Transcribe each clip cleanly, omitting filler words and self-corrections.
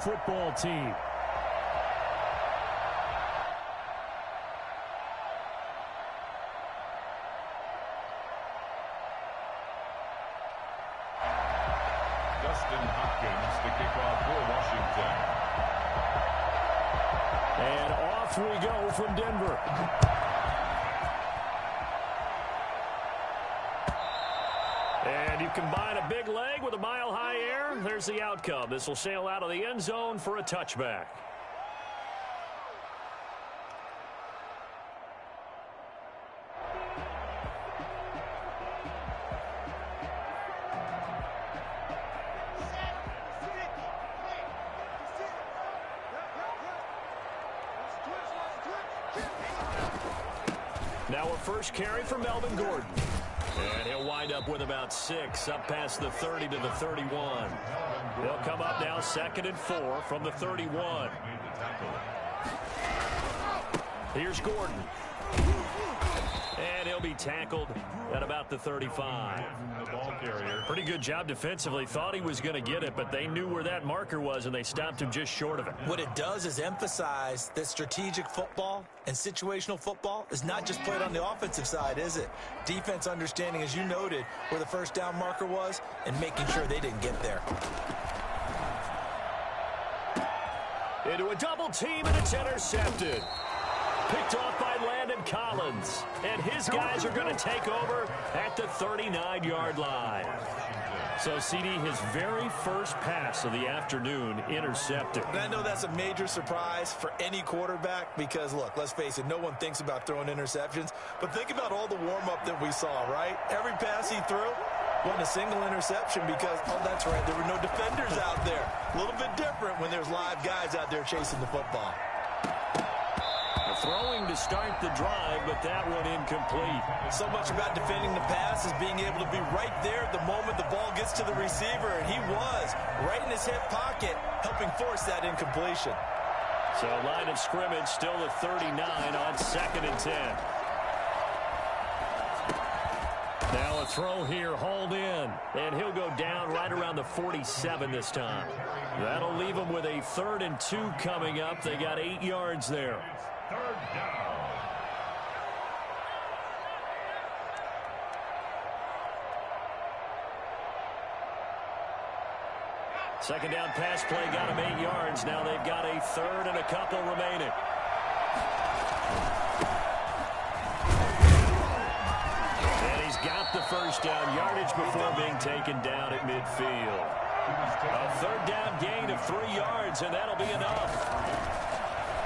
football team. Dustin Hopkins to kick off for Washington. And off we go from Denver. And you combine a big leg with a mile-high air. There's the outcome. This will sail out of the end zone for a touchback. Now a first carry for Melvin Gordon. And he'll wind up with about 6, up past the 30 to the 31. They'll come up now 2nd and 4 from the 31. Here's Gordon. And he'll be tackled at about the 35. Pretty good job defensively. Thought he was going to get it, but they knew where that marker was, and they stopped him just short of it. What it does is emphasize that strategic football and situational football is not just played on the offensive side, is it? Defense understanding, as you noted, where the first down marker was and making sure they didn't get there. Into a double team, and it's intercepted. Picked off by Landon Collins. And his guys are going to take over at the 39-yard line. So, CD, his very first pass of the afternoon intercepted. And I know that's a major surprise for any quarterback because, look, let's face it, no one thinks about throwing interceptions. But think about all the warm-up that we saw, right? Every pass he threw wasn't a single interception because, oh, that's right, there were no defenders out there. A little bit different when there's live guys out there chasing the football. Throwing to start the drive, but that one incomplete. So much about defending the pass is being able to be right there at the moment the ball gets to the receiver, and he was right in his hip pocket, helping force that incompletion. So line of scrimmage still at 39 on 2nd and 10. Now a throw here, hauled in, and he'll go down right around the 47 this time. That'll leave him with a 3rd and 2 coming up. They got 8 yards there. 3rd down. Second down pass play got him 8 yards. Now they've got a 3rd and a couple remaining. And he's got the first down yardage before being taken down at midfield. A 3rd down gain of 3 yards, and that'll be enough.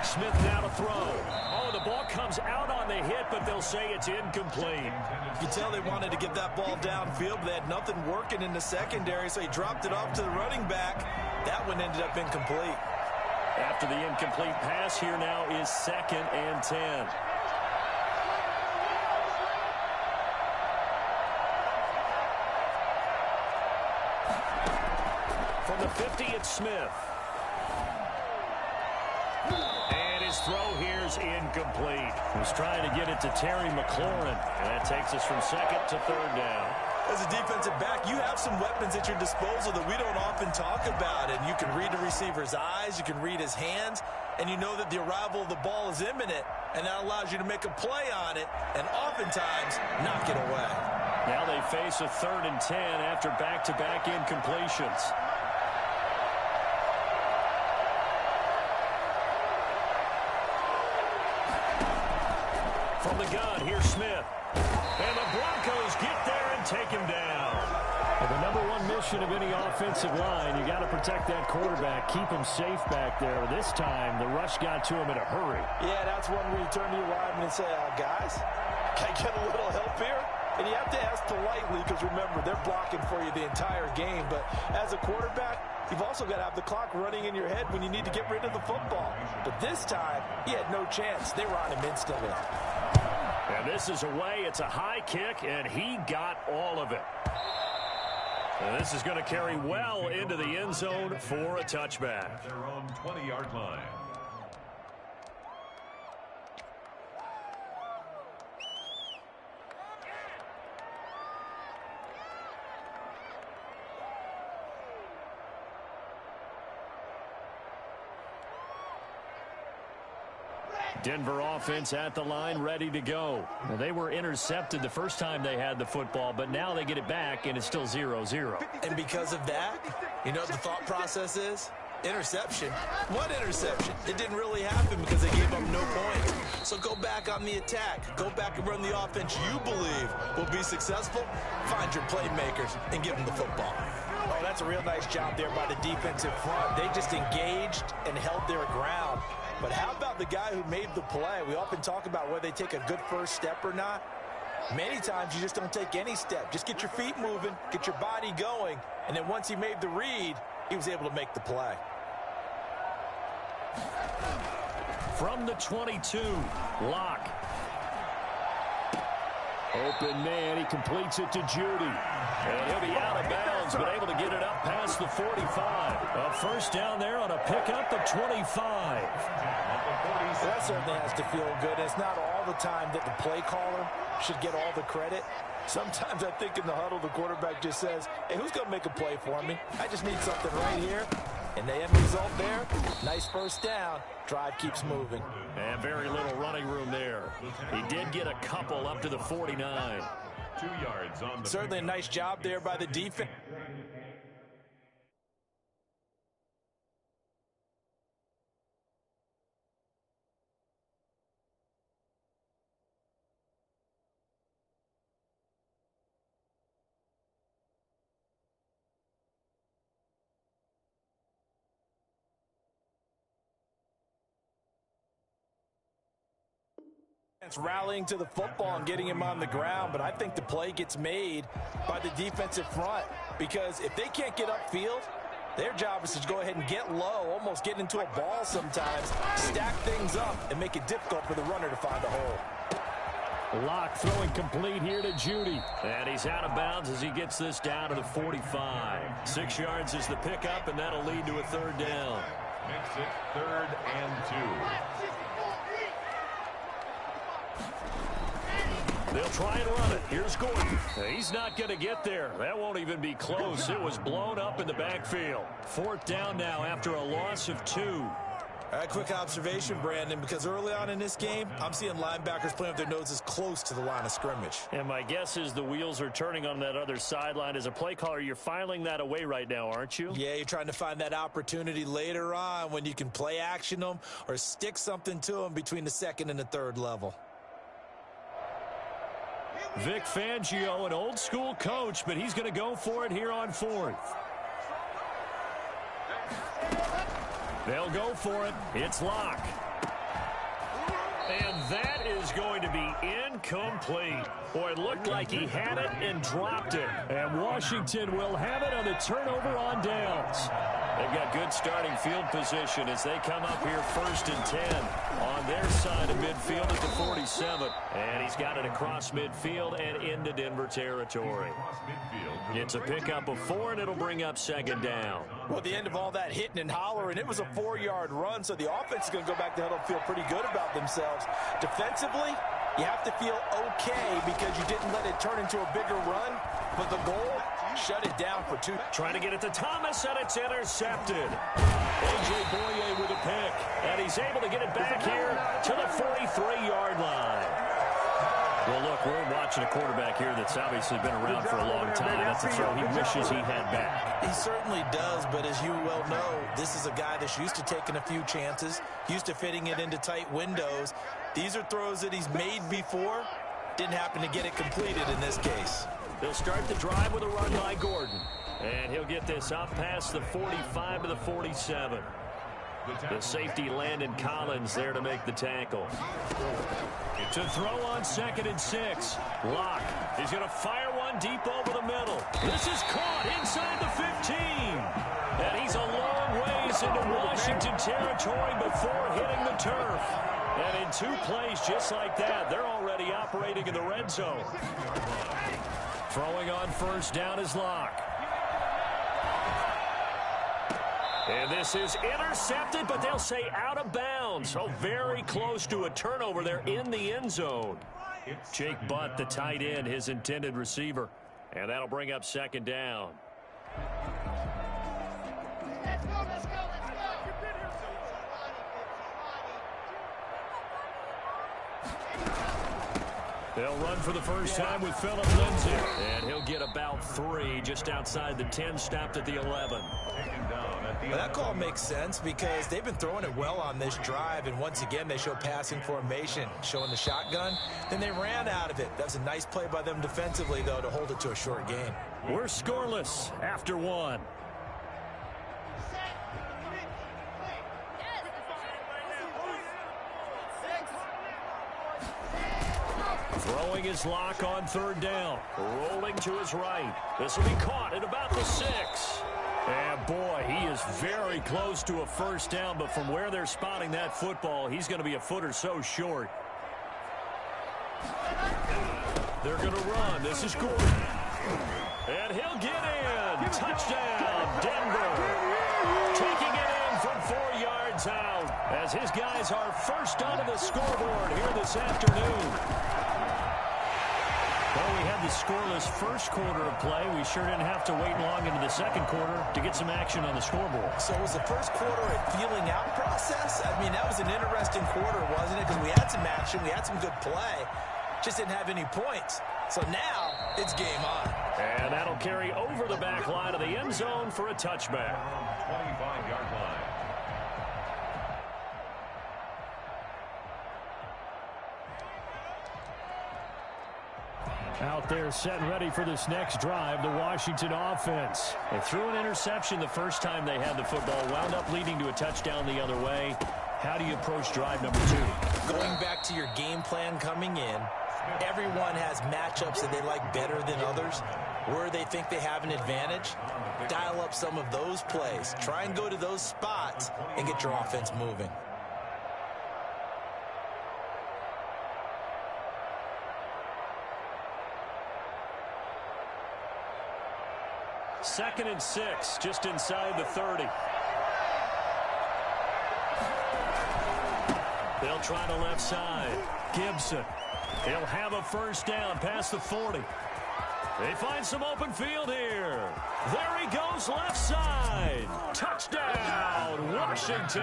Smith now to throw. Oh, the ball comes out on the hit, but they'll say it's incomplete. You can tell they wanted to get that ball downfield, but they had nothing working in the secondary, so he dropped it off to the running back. That one ended up incomplete. After the incomplete pass, here now is 2nd and 10. From the 50, it's Smith. Throw here's incomplete. Was trying to get it to Terry McLaurin, and that takes us from 2nd to 3rd down. As a defensive back, you have some weapons at your disposal that we don't often talk about, and you can read the receiver's eyes, you can read his hands, and you know that the arrival of the ball is imminent, and that allows you to make a play on it and oftentimes knock it away. Now they face a 3rd and 10 after back-to-back incompletions. From the gun, here's Smith. And the Broncos get there and take him down. Well, the #1 mission of any offensive line, you got to protect that quarterback, keep him safe back there. This time, the rush got to him in a hurry. Yeah, that's one where you turn to your lineman and say, guys, can I get a little help here? And you have to ask politely because, remember, they're blocking for you the entire game. But as a quarterback, you've also got to have the clock running in your head when you need to get rid of the football. But this time, he had no chance. They were on him instantly. And this is away. It's a high kick, and he got all of it. And this is going to carry well into the end zone for a touchback. At their own 20-yard line. Denver offense at the line, ready to go. Now, they were intercepted the first time they had the football, but now they get it back, and it's still 0-0. And because of that, you know what the thought process is? Interception. What interception? It didn't really happen because they gave up no points. So go back on the attack. Go back and run the offense you believe will be successful. Find your playmakers and give them the football. Oh, that's a real nice job there by the defensive front. They just engaged and held their ground. But how about the guy who made the play? We often talk about whether they take a good first step or not. Many times you just don't take any step. Just get your feet moving, get your body going, and then once he made the read, he was able to make the play. From the 22, Locke. Open man, he completes it to Judy. And he'll be out of bounds, but able to get it up past the 45. A first down there on a pickup of 25. That certainly has to feel good. It's not all the time that the play caller should get all the credit. Sometimes I think in the huddle, the quarterback just says, hey, who's going to make a play for me? I just need something right here. And the end result there, nice first down. Drive keeps moving. And very little running room there. He did get a couple up to the 49. 2 yards on the Certainly a nice job there by the defense. Rallying to the football and getting him on the ground, but I think the play gets made by the defensive front because if they can't get upfield, their job is to go ahead and get low, almost get into a ball sometimes, stack things up, and make it difficult for the runner to find a hole. Locke throwing complete here to Judy. And he's out of bounds as he gets this down to the 45. 6 yards is the pickup, and that'll lead to a third down. makes it 3rd and 2. They'll try and run it. Here's Gordon. He's not going to get there. That won't even be close. It was blown up in the backfield. 4th down now after a loss of 2. All right, quick observation, Brandon, because early on in this game, I'm seeing linebackers playing with their noses close to the line of scrimmage. And my guess is the wheels are turning on that other sideline. As a play caller, you're filing that away right now, aren't you? Yeah, you're trying to find that opportunity later on when you can play action them or stick something to them between the 2nd and the 3rd level. Vic Fangio, an old-school coach, but he's going to go for it here on 4th. They'll go for it. It's Locke. And that is going to be incomplete. Boy, it looked like he had it and dropped it. And Washington will have it on the turnover on downs. They've got good starting field position as they come up here 1st and 10 on their side of midfield at the 47. And he's got it across midfield and into Denver territory. It's a pickup of 4, and it'll bring up 2nd down. Well, at the end of all that hitting and hollering, it was a 4-yard run, so the offense is going to go back to huddle and feel pretty good about themselves. Defensively, you have to feel okay because you didn't let it turn into a bigger run, but the goal, shut it down for 2. Trying to get it to Thomas, and it's intercepted. A.J. Boye with a pick, and he's able to get it back here to the 43-yard line. Well, look, we're watching a quarterback here that's obviously been around for a long time. That's a throw he wishes he had back. He certainly does, but as you well know, this is a guy that's used to taking a few chances, used to fitting it into tight windows. These are throws that he's made before. Didn't happen to get it completed in this case. They'll start the drive with a run by Gordon. And he'll get this up past the 45 to the 47. The safety, Landon Collins, there to make the tackle. To throw on 2nd and 6. Locke. He's going to fire one deep over the middle. This is caught inside the 15. And he's a long ways into Washington territory before hitting the turf. And in 2 plays just like that, they're already operating in the red zone. Throwing on 1st down is Locke. And this is intercepted, but they'll say out of bounds. So very close to a turnover there in the end zone. Jake Butt, the tight end, his intended receiver. And that'll bring up 2nd down. They'll run for the first time with Phillip Lindsay. And he'll get about 3 just outside the 10, stopped at the 11. Well, that call makes sense because they've been throwing it well on this drive, and once again they show passing formation, showing the shotgun. Then they ran out of it. That was a nice play by them defensively, though, to hold it to a short game. We're scoreless after 1. Throwing his lock on 3rd down. Rolling to his right. This will be caught at about the 6. And boy, he is very close to a first down, but from where they're spotting that football, he's going to be a foot or so short. They're going to run. This is Gordon. And he'll get in. Touchdown, Denver. Taking it in from 4 yards out as his guys are first onto the scoreboard here this afternoon. Well, we had the scoreless first quarter of play. We sure didn't have to wait long into the second quarter to get some action on the scoreboard. So was the first quarter a feeling out process? I mean, that was an interesting quarter, wasn't it? Because we had some action, we had some good play, just didn't have any points. So now it's game on. And that'll carry over the back line of the end zone for a touchback. 25-yard line. Out there set and ready for this next drive, the Washington offense. They threw an interception the first time they had the football, wound up leading to a touchdown the other way. How do you approach drive number 2? Going back to your game plan coming in, everyone has matchups that they like better than others. Where they think they have an advantage, dial up some of those plays. Try and go to those spots and get your offense moving. Second and 6, just inside the 30. They'll try the left side. Gibson. He'll have a first down past the 40. They find some open field here. There he goes, left side. Touchdown, Washington.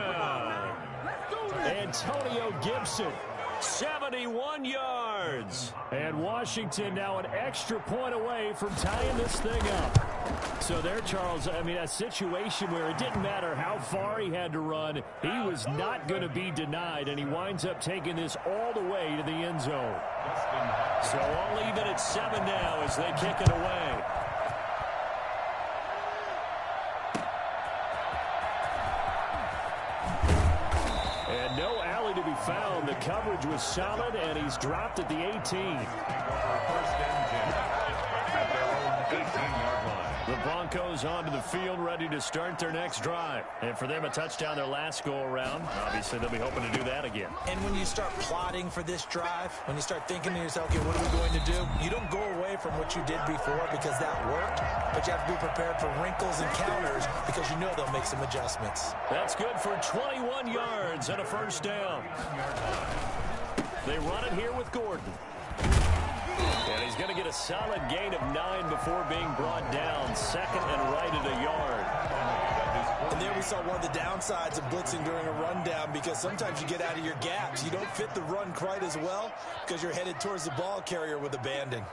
Antonio Gibson, 71 yards. And Washington now an extra point away from tying this thing up. So there, Charles, I mean, a situation where it didn't matter how far he had to run, he was not going to be denied, and he winds up taking this all the way to the end zone. So all even at 7 now as they kick it away. And no alley to be found. The coverage was solid, and he's dropped at the 18. First and 10 at their own 18-yard line. The Broncos onto the field, ready to start their next drive. And for them, a touchdown their last go-around. Obviously, they'll be hoping to do that again. And when you start plotting for this drive, when you start thinking to yourself, okay, what are we going to do? You don't go away from what you did before because that worked, but you have to be prepared for wrinkles and counters because you know they'll make some adjustments. That's good for 21 yards and a first down. They run it here with Gordon. And he's going to get a solid gain of 9 before being brought down. Second and right at a yard. And there we saw one of the downsides of blitzing during a rundown because sometimes you get out of your gaps. You don't fit the run quite as well because you're headed towards the ball carrier with abandon.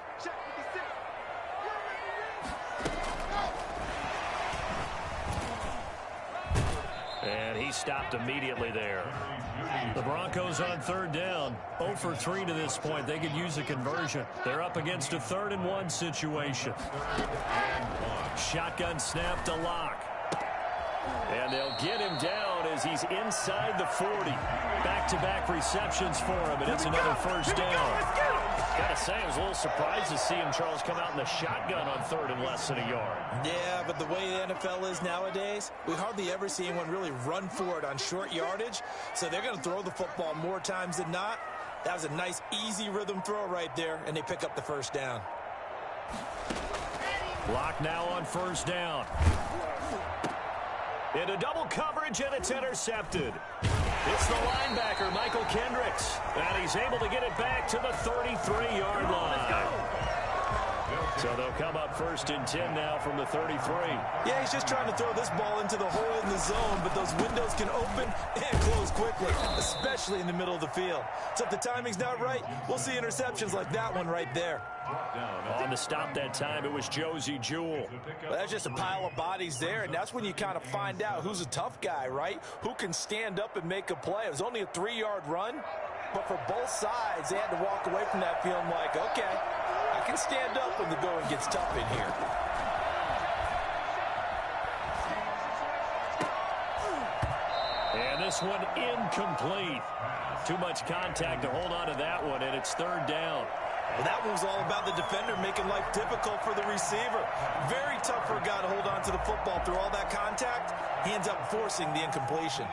And he stopped immediately there. The Broncos on 3rd down. 0 for 3 to this point. They could use a conversion. They're up against a 3rd and 1 situation. Shotgun snap to Locke. And they'll get him down as he's inside the 40. Back-to-back receptions for him, and it's another first down. Gotta say, I was a little surprised to see him, Charles, come out in the shotgun on 3rd and less than a yard. Yeah, but the way the NFL is nowadays, we hardly ever see anyone really run for it on short yardage. So they're going to throw the football more times than not. That was a nice, easy rhythm throw right there, and they pick up the first down. Locke now on first down. Into double coverage, and it's intercepted. It's the linebacker, Michael Kendricks, and he's able to get it back to the 33-yard line. So they'll come up 1st and 10 now from the 33. Yeah, he's just trying to throw this ball into the hole in the zone, but those windows can open and close quickly, especially in the middle of the field. So if the timing's not right, we'll see interceptions like that one right there. On the stop that time, it was Josie Jewell. Well, that's just a pile of bodies there, and that's when you kind of find out who's a tough guy, right? Who can stand up and make a play. It was only a 3-yard run, but for both sides, they had to walk away from that feeling like, okay, I can stand up when the going gets tough in here. And this one incomplete. Too much contact to hold on to that one, and it's 3rd down. Well, that one was all about the defender making life difficult for the receiver. Very tough for a guy to hold on to the football through all that contact. He ends up forcing the incompletion.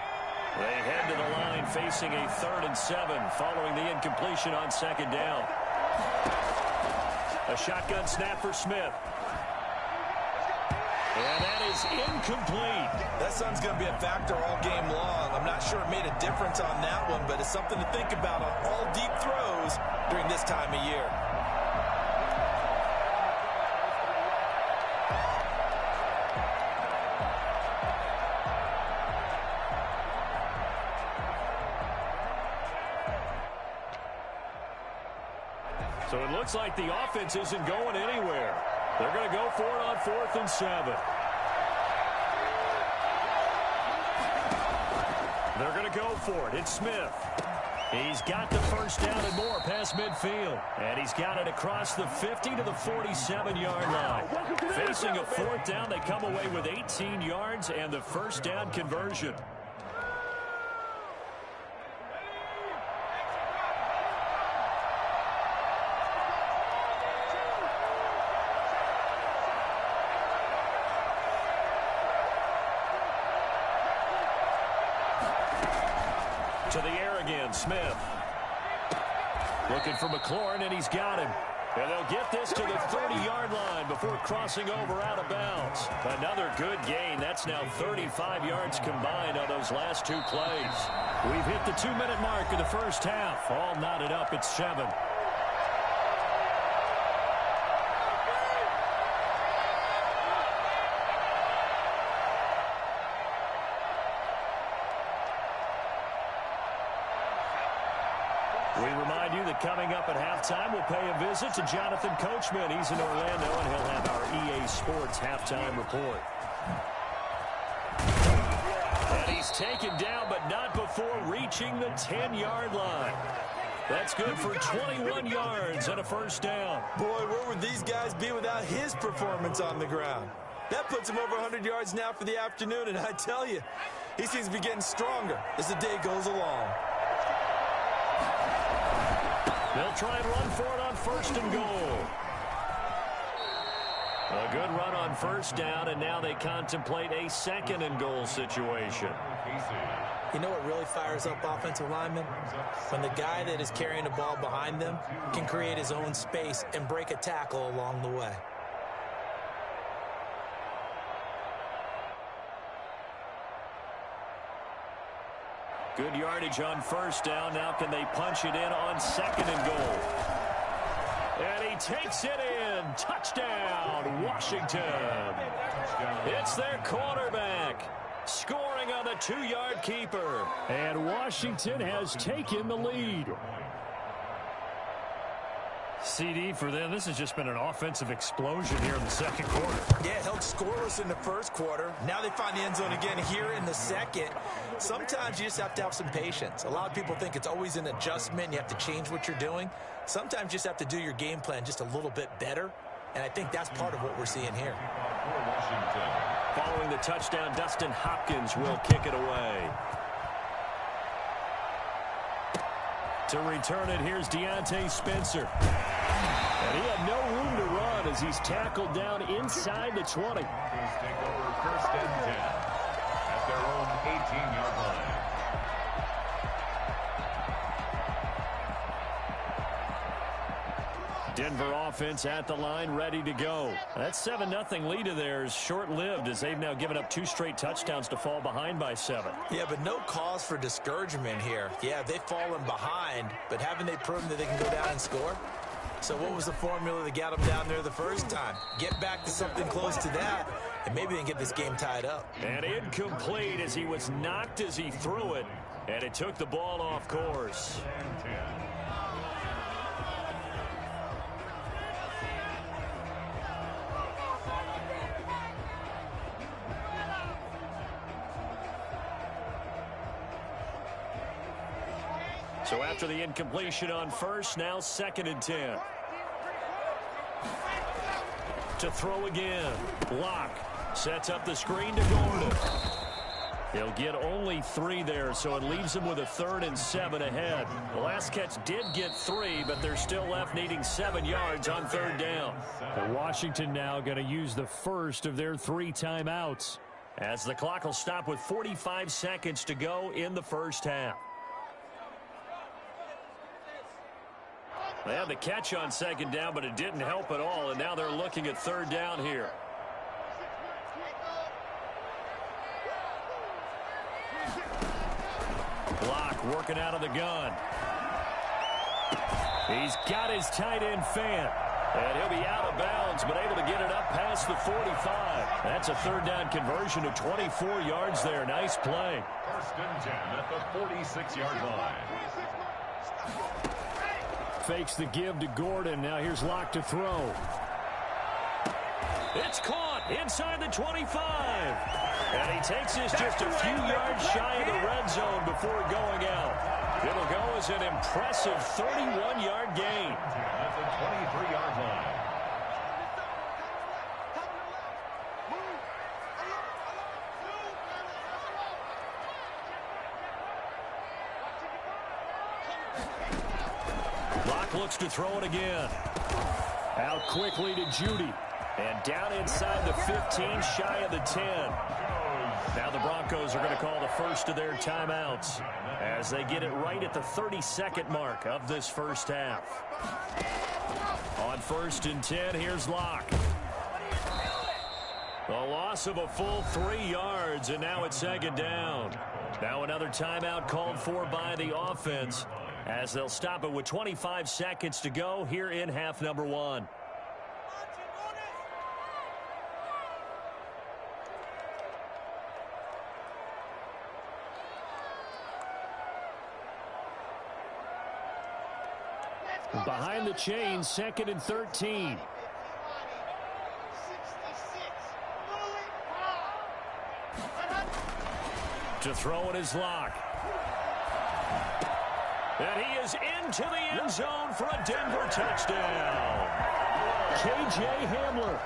They head to the line facing a 3rd and 7 following the incompletion on 2nd down. A shotgun snap for Smith. And that is incomplete. That sun's going to be a factor all game long. I'm not sure it made a difference on that one, but it's something to think about on all deep throws during this time of year. So it looks like the offense isn't going anywhere. They're going to go for it on 4th and 7. They're going to go for it. It's Smith. He's got the 1st down and more past midfield. And he's got it across the 50 to the 47-yard line. Facing a 4th down, they come away with 18 yards and the 1st down conversion. To the air again, Smith. Looking for McLaurin, and he's got him. And they'll get this to the 30-yard line before crossing over out of bounds. Another good gain. That's now 35 yards combined on those last 2 plays. We've hit the 2-minute mark of the first half. All knotted up at 7. We remind you that coming up at halftime, we'll pay a visit to Jonathan Coachman. He's in Orlando, and he'll have our EA Sports halftime report. And he's taken down, but not before reaching the 10-yard line. That's good for 21 yards and a 1st down. Boy, where would these guys be without his performance on the ground? That puts him over 100 yards now for the afternoon, and I tell you, he seems to be getting stronger as the day goes along. They'll try and run for it on 1st and goal. A good run on 1st down, and now they contemplate a 2nd and goal situation. You know what really fires up offensive linemen? When the guy that is carrying the ball behind them can create his own space and break a tackle along the way. Good yardage on 1st down. Now can they punch it in on 2nd and goal? And he takes it in. Touchdown, Washington. It's their quarterback scoring on the 2-yard keeper. And Washington has taken the lead. CD for them. This has just been an offensive explosion here in the 2nd quarter. Yeah, held scoreless in the 1st quarter. Now they find the end zone again here in the 2nd. Sometimes you just have to have some patience. A lot of people think it's always an adjustment. You have to change what you're doing. Sometimes you just have to do your game plan just a little bit better. And I think that's part of what we're seeing here. Following the touchdown, Dustin Hopkins will kick it away. To return it, here's Deontay Spencer. And he had no room to run as he's tackled down inside the 20. Take over 1st and 10 at their own 18-yard line. Denver offense at the line, ready to go. That 7-0 lead of theirs short-lived as they've now given up 2 straight touchdowns to fall behind by 7. Yeah, but no cause for discouragement here. Yeah, they've fallen behind, but haven't they proven that they can go down and score? So what was the formula that got them down there the first time? Get back to something close to that, and maybe then get this game tied up. And incomplete as he was knocked as he threw it, and it took the ball off course. So after the incompletion on first, now 2nd and 10. To throw again. Locke sets up the screen to Gordon. He'll get only 3 there, so it leaves him with a 3rd and 7 ahead. The last catch did get 3, but they're still left needing 7 yards on 3rd down. And Washington now going to use the first of their 3 timeouts. As the clock will stop with 45 seconds to go in the first half. They had the catch on 2nd down, but it didn't help at all, and now they're looking at 3rd down here. Locke working out of the gun. He's got his tight end fan, and he'll be out of bounds, but able to get it up past the 45. That's a 3rd down conversion of 24 yards there. Nice play. 1st and 10 at the 46-yard line. Fakes the give to Gordon. Now here's Locke to throw. It's caught inside the 25. And he takes this just a few yards shy of the red zone before going out. It'll go as an impressive 31-yard gain. At the 23-yard line. Looks to throw it again. Out quickly to Judy. And down inside the 15, shy of the 10. Now the Broncos are going to call the first of their timeouts as they get it right at the 32nd mark of this first half. On 1st and 10, here's Locke. A loss of a full 3 yards, and now it's 2nd down. Now another timeout called for by the offense, as they'll stop it with 25 seconds to go here in half number 1. Behind the chains, 2nd and 13. To throw it is Locke. And he is into the end zone for a Denver touchdown. K.J. Hamler,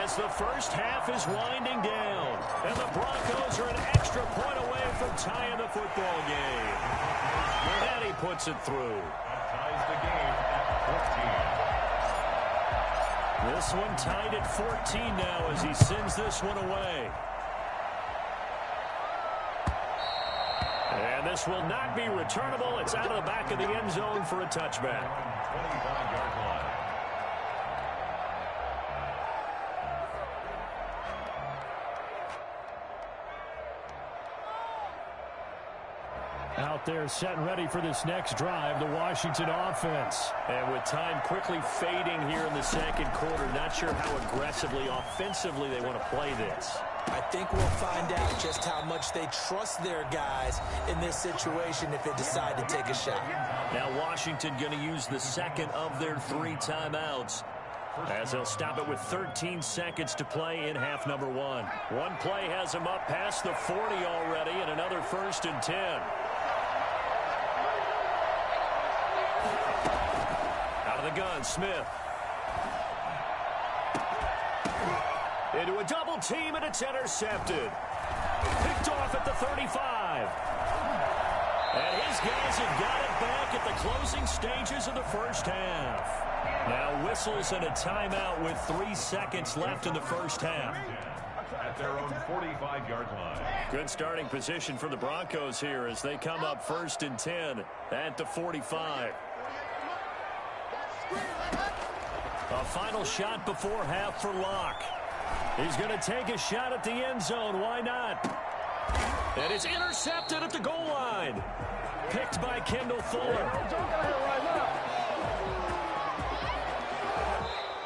as the first half is winding down. And the Broncos are an extra point away from tying the football game. And he puts it through. That ties the game at 14. This one tied at 14 now as he sends this one away. And this will not be returnable. It's out of the back of the end zone for a touchback. 25-yard line. Out there set and ready for this next drive, the Washington offense. And with time quickly fading here in the second quarter, not sure how aggressively, offensively they want to play this. I think we'll find out just how much they trust their guys in this situation if they decide to take a shot. Now Washington going to use the second of their 3 timeouts, as they'll stop it with 13 seconds to play in half number 1. One play has them up past the 40 already, and another 1st and 10. Out of the gun, Smith. Into a double team, and it's intercepted. Picked off at the 35. And his guys have got it back at the closing stages of the first half. Now whistles and a timeout with 3 seconds left in the first half. At their own 45-yard line. Good starting position for the Broncos here as they come up 1st and 10 at the 45. A final shot before half for Locke. He's going to take a shot at the end zone. Why not? And it's intercepted at the goal line. Picked by Kendall Fuller.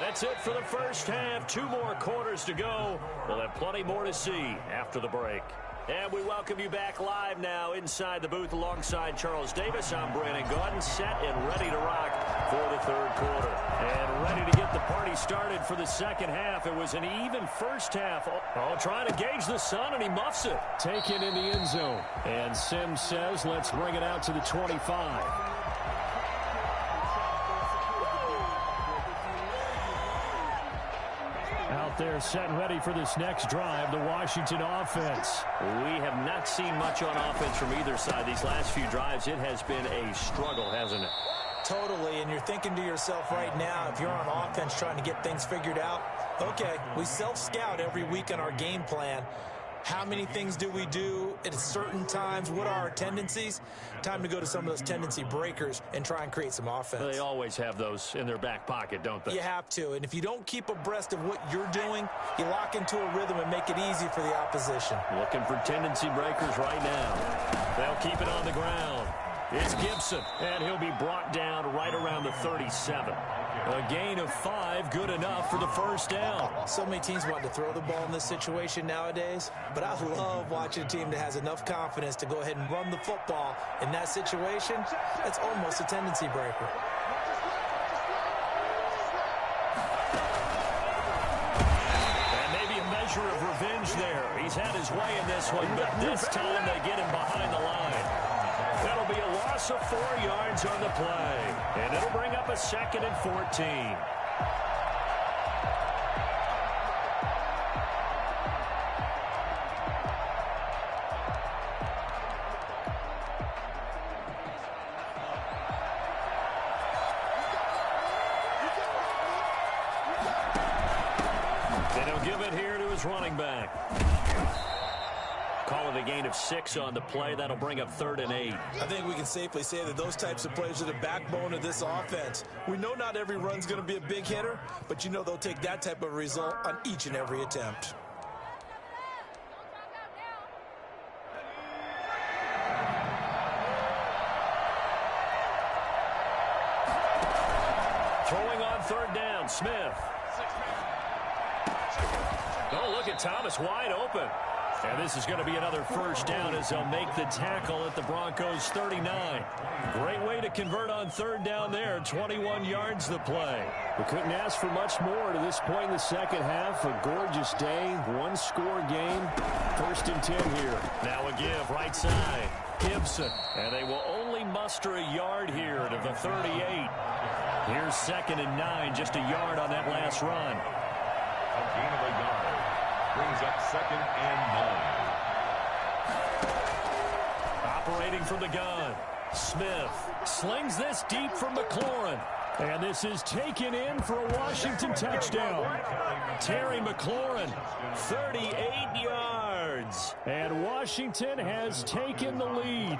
That's it for the first half. 2 more quarters to go. We'll have plenty more to see after the break. And we welcome you back live now inside the booth alongside Charles Davis. I'm Brandon Gaudin, set and ready to rock for the third quarter. And ready to get the party started for the second half. It was an even first half. Oh, trying to gauge the sun, and he muffs it. Taken in the end zone. And Sims says, let's bring it out to the 25. Out there set and ready for this next drive, the Washington offense. We have not seen much on offense from either side these last few drives. It has been a struggle, hasn't it? Totally, and you're thinking to yourself right now, if you're on offense trying to get things figured out, okay, we self-scout every week on our game plan. How many things do we do at certain times? What are our tendencies? Time to go to some of those tendency breakers and try and create some offense. They always have those in their back pocket, don't they? You have to, and if you don't keep abreast of what you're doing, you lock into a rhythm and make it easy for the opposition. Looking for tendency breakers right now. They'll keep it on the ground. It's Gibson, and he'll be brought down right around the 37. A gain of 5, good enough for the first down. So many teams want to throw the ball in this situation nowadays, but I love watching a team that has enough confidence to go ahead and run the football in that situation. That's almost a tendency breaker. And maybe a measure of revenge there. He's had his way in this one, but this time they get him behind the line. That'll be a loss of 4 yards on the play. And it'll bring up a 2nd and 14. And he'll give it here to his running back. Call it a gain of 6 on the play. That'll bring up 3rd and 8. I think we can safely say that those types of plays are the backbone of this offense. We know not every run's going to be a big hitter, but you know they'll take that type of result on each and every attempt. Throwing on 3rd down, Smith. Oh, look at Thomas wide open. And this is going to be another first down as they'll make the tackle at the Broncos 39. Great way to convert on 3rd down there. 21 yards the play. We couldn't ask for much more to this point in the second half. A gorgeous day, 1-score game. 1st and 10 here. Now a give right side. Gibson. And they will only muster a yard here to the 38. Here's 2nd and 9. Just a yard on that last run. A gain of a yard. Brings up 2nd and 9. Operating from the gun. Smith slings this deep from McLaurin. And this is taken in for a Washington touchdown. Terry McLaurin, 38 yards. And Washington has taken the lead.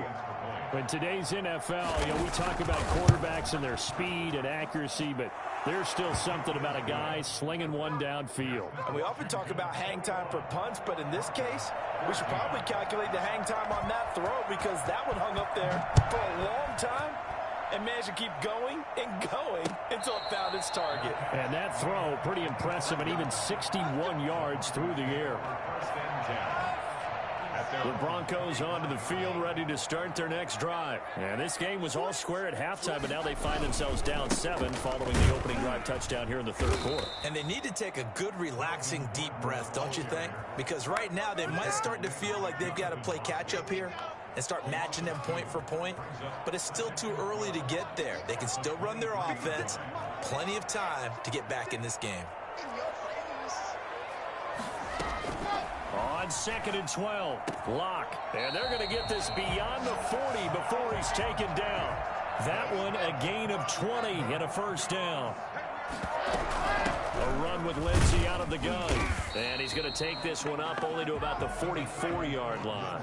In today's NFL, we talk about quarterbacks and their speed and accuracy, but there's still something about a guy slinging one downfield. And we often talk about hang time for punts, but in this case, we should probably calculate the hang time on that throw because that one hung up there for a long time and managed to keep going and going until it found its target. And that throw, pretty impressive, and even 61 yards through the air. 1st and 10. The Broncos onto the field, ready to start their next drive. And this game was all square at halftime, but now they find themselves down 7 following the opening drive touchdown here in the 3rd quarter. And they need to take a good, relaxing, deep breath, don't you think? Because right now they might start to feel like they've got to play catch-up here and start matching them point for point. But it's still too early to get there. They can still run their offense. Plenty of time to get back in this game. On 2nd and 12, Locke. And they're going to get this beyond the 40 before he's taken down. That one a gain of 20 and a first down. A run with Lindsey out of the gun. And he's going to take this one up only to about the 44-yard line.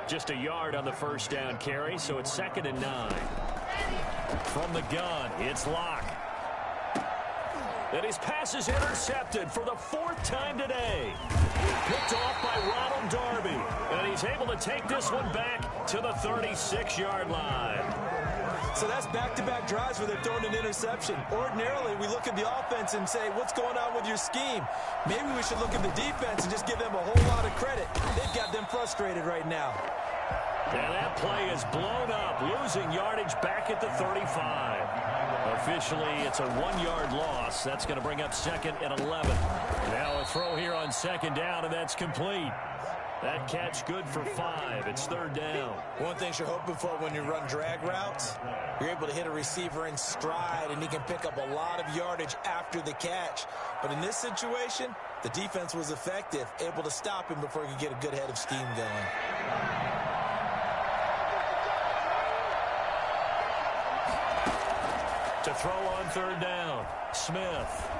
Just a yard on the first down carry, so it's 2nd and 9. From the gun, it's Locke. And his pass is intercepted for the 4th time today. Picked off by Ronald Darby. And he's able to take this one back to the 36-yard line. So that's back-to-back drives where they're throwing an interception. Ordinarily, we look at the offense and say, what's going on with your scheme? Maybe we should look at the defense and just give them a whole lot of credit. They've got them frustrated right now. And that play is blown up, losing yardage back at the 35. Officially, it's a 1-yard loss. That's going to bring up 2nd and 11. Now a throw here on 2nd down, and that's complete. That catch good for 5. It's 3rd down. One thing you're hoping for when you run drag routes, you're able to hit a receiver in stride, and he can pick up a lot of yardage after the catch. But in this situation, the defense was effective, able to stop him before he could get a good head of steam going. To throw on 3rd down, Smith.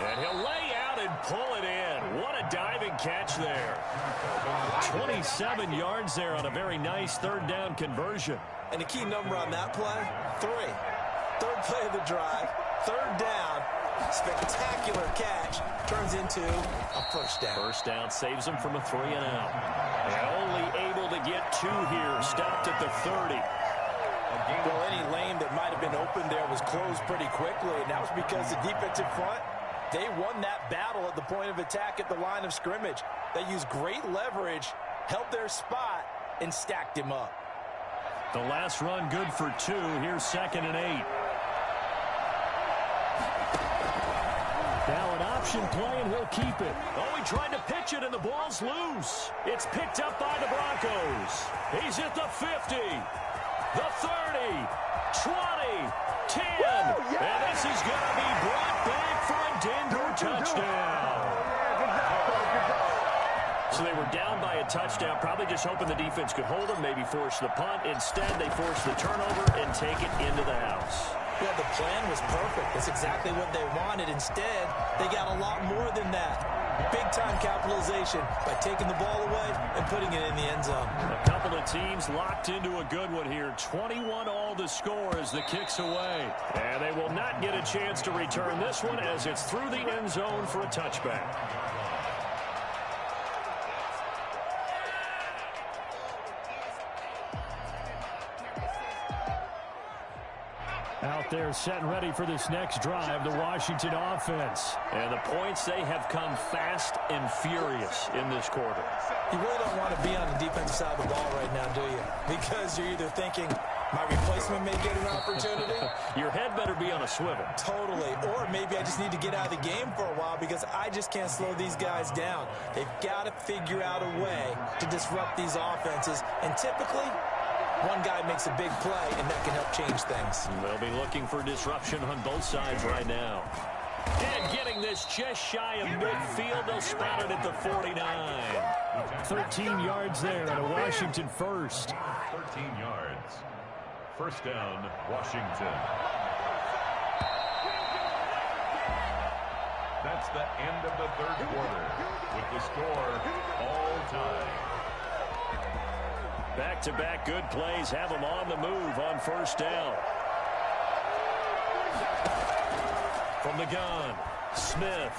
And he'll lay out and pull it in. What a diving catch there. 27 yards there on a very nice 3rd down conversion. And the key number on that play, 3. 3rd play of the drive, 3rd down, spectacular catch, turns into a 1st down. 1st down saves them from a 3 and out. And only able to get 2 here, stopped at the 30. Well, any lane that might have been open there was closed pretty quickly, and that was because the defensive front, they won that battle at the point of attack at the line of scrimmage. They used great leverage, held their spot, and stacked him up. The last run good for 2. Here's 2nd and 8. Now an option play, and he'll keep it. Oh, he tried to pitch it, and the ball's loose. It's picked up by the Broncos. He's at the 50. The 30, 20, 10, and this is going to be brought back for a Denver touchdown. So they were down by a touchdown, probably just hoping the defense could hold them, maybe force the punt. Instead, they forced the turnover and take it into the house. Well, the plan was perfect. That's exactly what they wanted. Instead, they got a lot more than that. Big-time capitalization by taking the ball away and putting it in the end zone. A couple of teams locked into a good one here. 21 all to score as the kick's away. And they will not get a chance to return this one as it's through the end zone for a touchback. Out there set and ready for this next drive, the Washington offense. And the points, they have come fast and furious in this quarter. You really don't want to be on the defensive side of the ball right now, do you? Because you're either thinking, my replacement may get an opportunity. Your head better be on a swivel. Totally. Or maybe I just need to get out of the game for a while because I just can't slow these guys down. They've got to figure out a way to disrupt these offenses. And typically, one guy makes a big play, and that can help change things. They'll be looking for disruption on both sides right now. And getting this just shy of midfield, they'll spot it at the 49. 13 yards there and a Washington first. 13 yards. 1st down, Washington. That's the end of the 3rd quarter with the score all time. Back-to-back good plays have them on the move on 1st down. From the gun, Smith.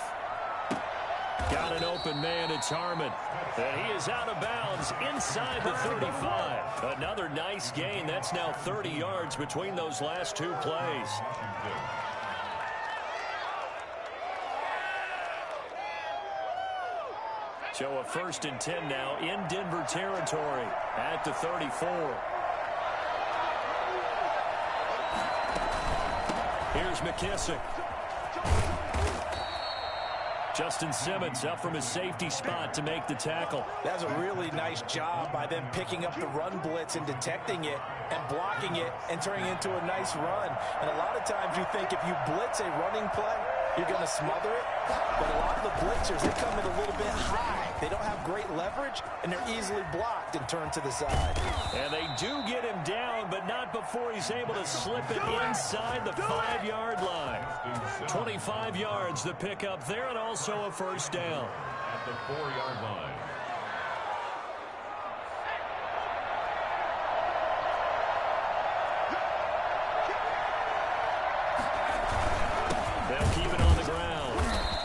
Got an open man, it's Harmon. And he is out of bounds inside the 35. Another nice gain. That's now 30 yards between those last 2 plays. So a 1st and 10 now in Denver territory at the 34. Here's McKissick. Justin Simmons up from his safety spot to make the tackle. That's a really nice job by them picking up the run blitz and detecting it and blocking it and turning it into a nice run. And a lot of times you think if you blitz a running play, you're going to smother it. But a lot of the blitzers, they come in a little bit high. They don't have great leverage, and they're easily blocked and turned to the side. And they do get him down, but not before he's able to slip it inside the 5-yard line. 25 yards the pickup there, and also a 1st down. At the 4-yard line.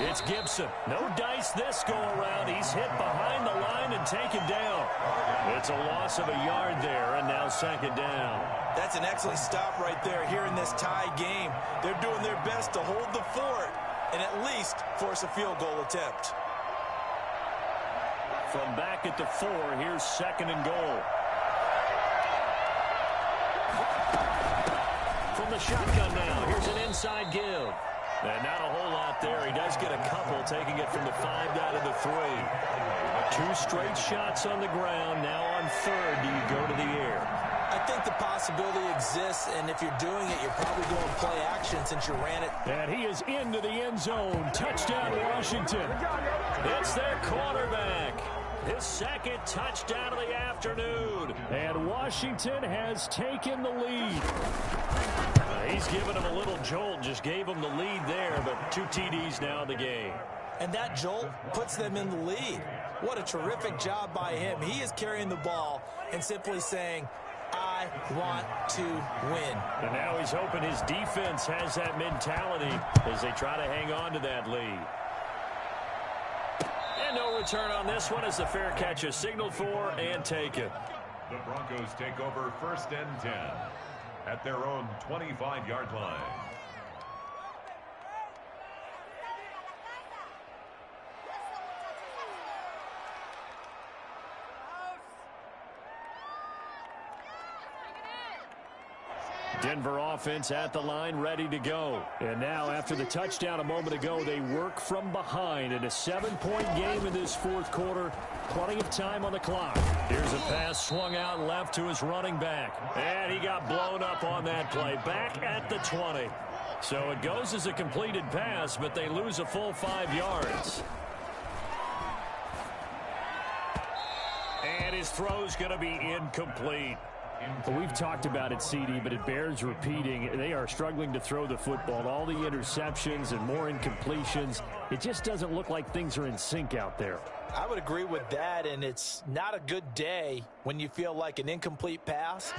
It's Gibson. No dice this go-around. He's hit behind the line and taken down. It's a loss of a yard there, and now second down. That's an excellent stop right there here in this tie game. They're doing their best to hold the fort and at least force a field goal attempt. From back at the 4, here's second and goal. From the shotgun now, here's an inside give. And not a whole lot there. He does get a couple, taking it from the 5 down to the 3. 2 straight shots on the ground. Now on third, do you go to the air? I think the possibility exists, and if you're doing it, you're probably going play action since you ran it. And he is into the end zone. Touchdown, Washington. It's their quarterback. His second touchdown of the afternoon. And Washington has taken the lead. He's given him a little jolt, just gave him the lead there, but 2 TDs now in the game. And that jolt puts them in the lead. What a terrific job by him. He is carrying the ball and simply saying, I want to win. And now he's hoping his defense has that mentality as they try to hang on to that lead. And no return on this one as the fair catch is signaled for and taken. The Broncos take over 1st and 10 at their own 25-yard line. Denver offense at the line, ready to go. And now, after the touchdown a moment ago, they work from behind in a 7-point game in this 4th quarter. Plenty of time on the clock. Here's a pass swung out left to his running back. And he got blown up on that play. Back at the 20. So it goes as a completed pass, but they lose a full 5 yards. And his throw's going to be incomplete. Well, we've talked about it, CD, but it bears repeating. They are struggling to throw the football. All the interceptions and more incompletions. It just doesn't look like things are in sync out there. I would agree with that, and it's not a good day when you feel like an incomplete pass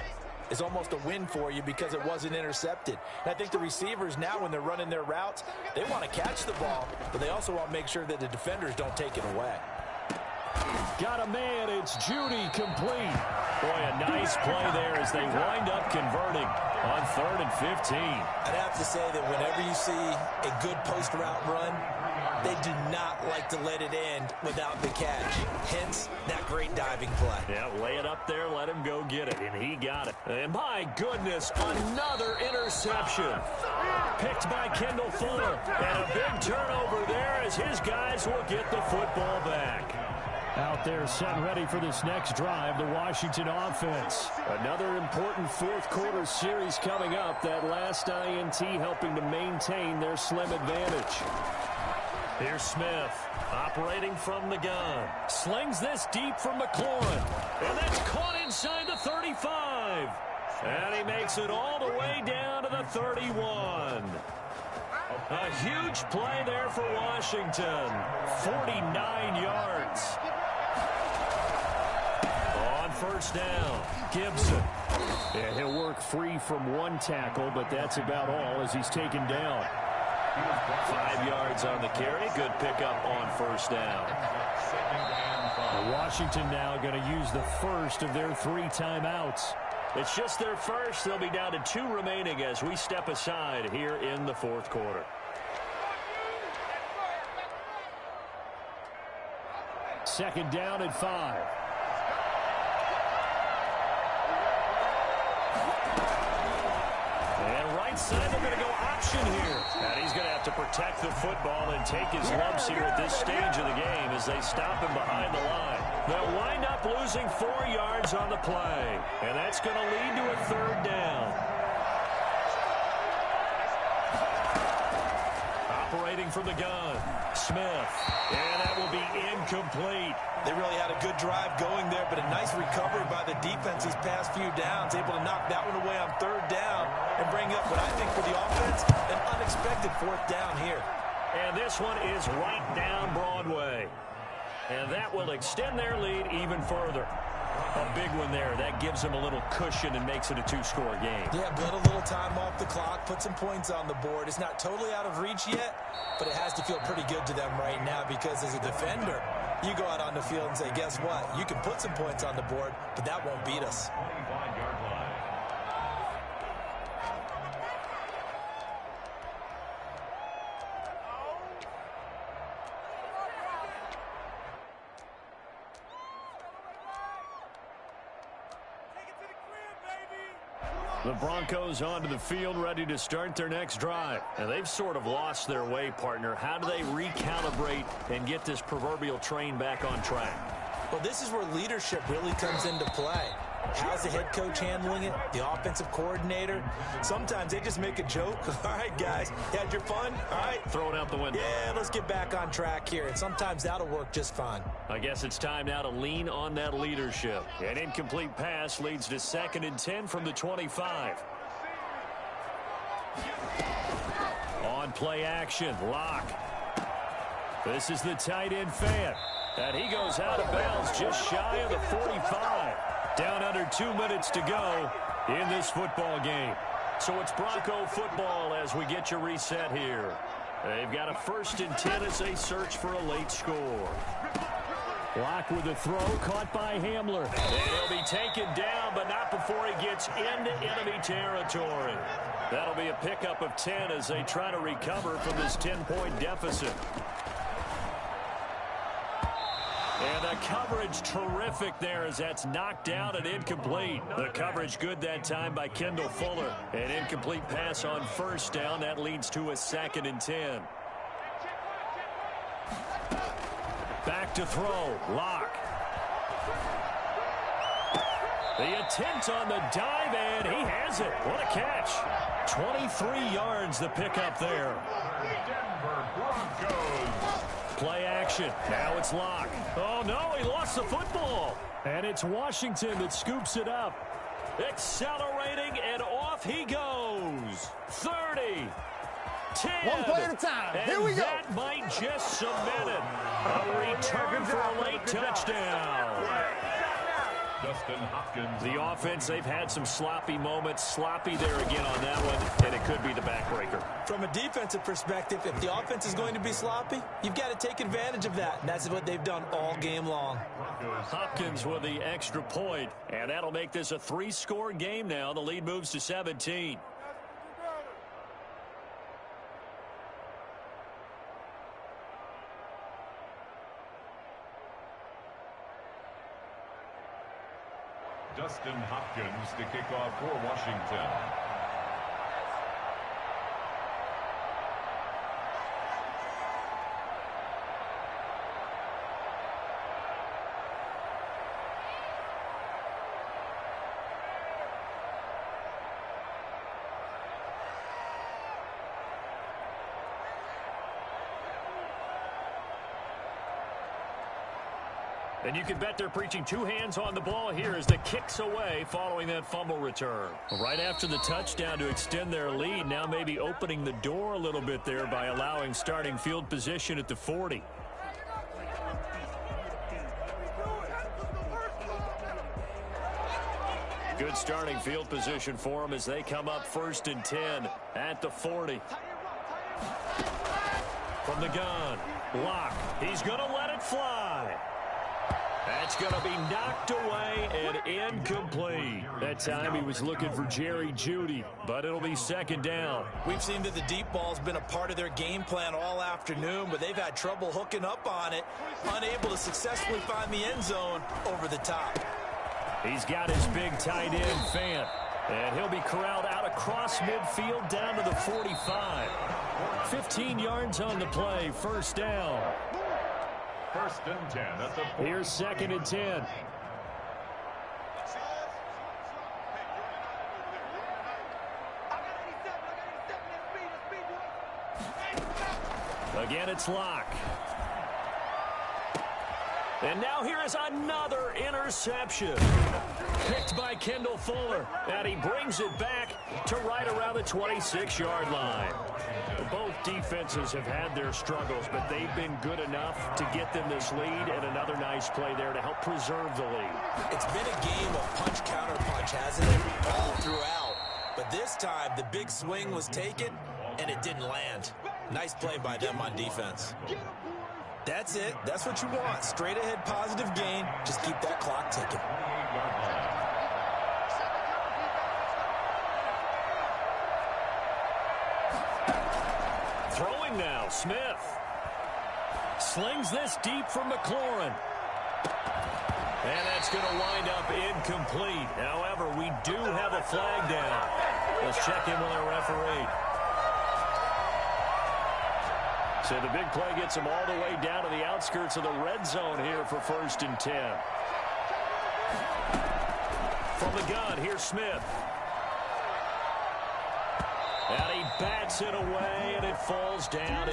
is almost a win for you because it wasn't intercepted. And I think the receivers now, when they're running their routes, they want to catch the ball, but they also want to make sure that the defenders don't take it away. Got a man, it's Judy, complete. Boy, a nice play there as they wind up converting on 3rd and 15. I'd have to say that whenever you see a good post route run, they do not like to let it end without the catch. Hence, that great diving play. Yeah, lay it up there, let him go get it, and he got it. And my goodness, another interception. Picked by Kendall Fuller. And a big turnover there as his guys will get the football back. Out there set and ready for this next drive, the Washington offense. Another important 4th quarter series coming up. That last INT helping to maintain their slim advantage. Here's Smith operating from the gun. Slings this deep from McLaurin. And that's caught inside the 35. And he makes it all the way down to the 31. A huge play there for Washington. 49 yards. On 1st down, Gibson. Yeah, he'll work free from 1 tackle, but that's about all as he's taken down. 5 yards on the carry. Good pickup on 1st down. Washington now going to use the first of their 3 timeouts. It's just their first. They'll be down to 2 remaining as we step aside here in the 4th quarter. Second down at 5. And right side, they're going to go option here. And he's going to have to protect the football and take his lumps here at this stage of the game as they stop him behind the line. They'll wind up losing 4 yards on the play. And that's going to lead to a 3rd down. Operating from the gun, Smith. And that will be incomplete. They really had a good drive going there, but a nice recovery by the defense these past few downs, able to knock that one away on 3rd down and bring up what I think for the offense, an unexpected 4th down here. And this one is right down Broadway. And that will extend their lead even further. A big one there. That gives them a little cushion and makes it a two-score game. Yeah, bled a little time off the clock, put some points on the board. It's not totally out of reach yet, but it has to feel pretty good to them right now because as a defender, you go out on the field and say, guess what? You can put some points on the board, but that won't beat us. 25-yard line. The Broncos onto the field, ready to start their next drive. And they've sort of lost their way, partner. How do they recalibrate and get this proverbial train back on track? Well, this is where leadership really comes into play. How's the head coach handling it? The offensive coordinator? Sometimes they just make a joke. All right, guys, you had your fun? All right. Throw it out the window. Yeah, let's get back on track here. And sometimes that'll work just fine. I guess it's time now to lean on that leadership. An incomplete pass leads to 2nd and 10 from the 25. On play action, Locke. This is the tight end fan. And he goes out of bounds just shy of the 45. Down under 2 minutes to go in this football game. So it's Bronco football as we get you reset here. They've got a 1st and 10 as they search for a late score. Locke with a throw, caught by Hamler. And he'll be taken down, but not before he gets into enemy territory. That'll be a pickup of 10 as they try to recover from this 10-point deficit. And the coverage terrific there as that's knocked down and incomplete. The coverage good that time by Kendall Fuller. An incomplete pass on 1st down. That leads to a 2nd and 10. Back to throw. Locke. The attempt on the dive, and he has it. What a catch. 23 yards the pickup there. Denver Broncos. Play action. Now it's Locke. Oh, no, he lost the football. And it's Washington that scoops it up. Accelerating, and off he goes. 30. 10. One play at a time. And here we go. That might just cement it. A return for a late touchdown. Justin Hopkins. The offense, they've had some sloppy moments. Sloppy there again on that one, and it could be the backbreaker. From a defensive perspective, if the offense is going to be sloppy, you've got to take advantage of that, and that's what they've done all game long. Hopkins with the extra point, and that'll make this a 3-score game now. The lead moves to 17. Justin Hopkins to kick off for Washington. And you can bet they're preaching 2 hands on the ball here as the kick's away following that fumble return. Right after the touchdown to extend their lead, now maybe opening the door a little bit there by allowing starting field position at the 40. Good starting field position for them as they come up 1st and 10 at the 40. From the gun, Locke. He's going to let it fly. That's going to be knocked away and incomplete. That time he was looking for Jerry Jeudy, but it'll be 2nd down. We've seen that the deep ball's been a part of their game plan all afternoon, but they've had trouble hooking up on it, unable to successfully find the end zone over the top. He's got his big tight end fan, and he'll be corralled out across midfield down to the 45. 15 yards on the play, 1st down. 1st and 10 at the 40. Here's 2nd and 10. Again, it's Locke. And now here is another interception. Picked by Kendall Fuller, and he brings it back to right around the 26-yard line. Both defenses have had their struggles, but they've been good enough to get them this lead, and another nice play there to help preserve the lead. It's been a game of punch-counter-punch, hasn't it? All throughout. But this time, the big swing was taken, and it didn't land. Nice play by them on defense. That's it. That's what you want. Straight ahead positive gain. Just keep that clock ticking. Throwing now, Smith. Slings this deep from McLaurin. And that's going to wind up incomplete. However, we do have a flag down. Let's check in with our referee. So the big play gets him all the way down to the outskirts of the red zone here for 1st and 10. From the gun, here's Smith. And he bats it away, and it falls down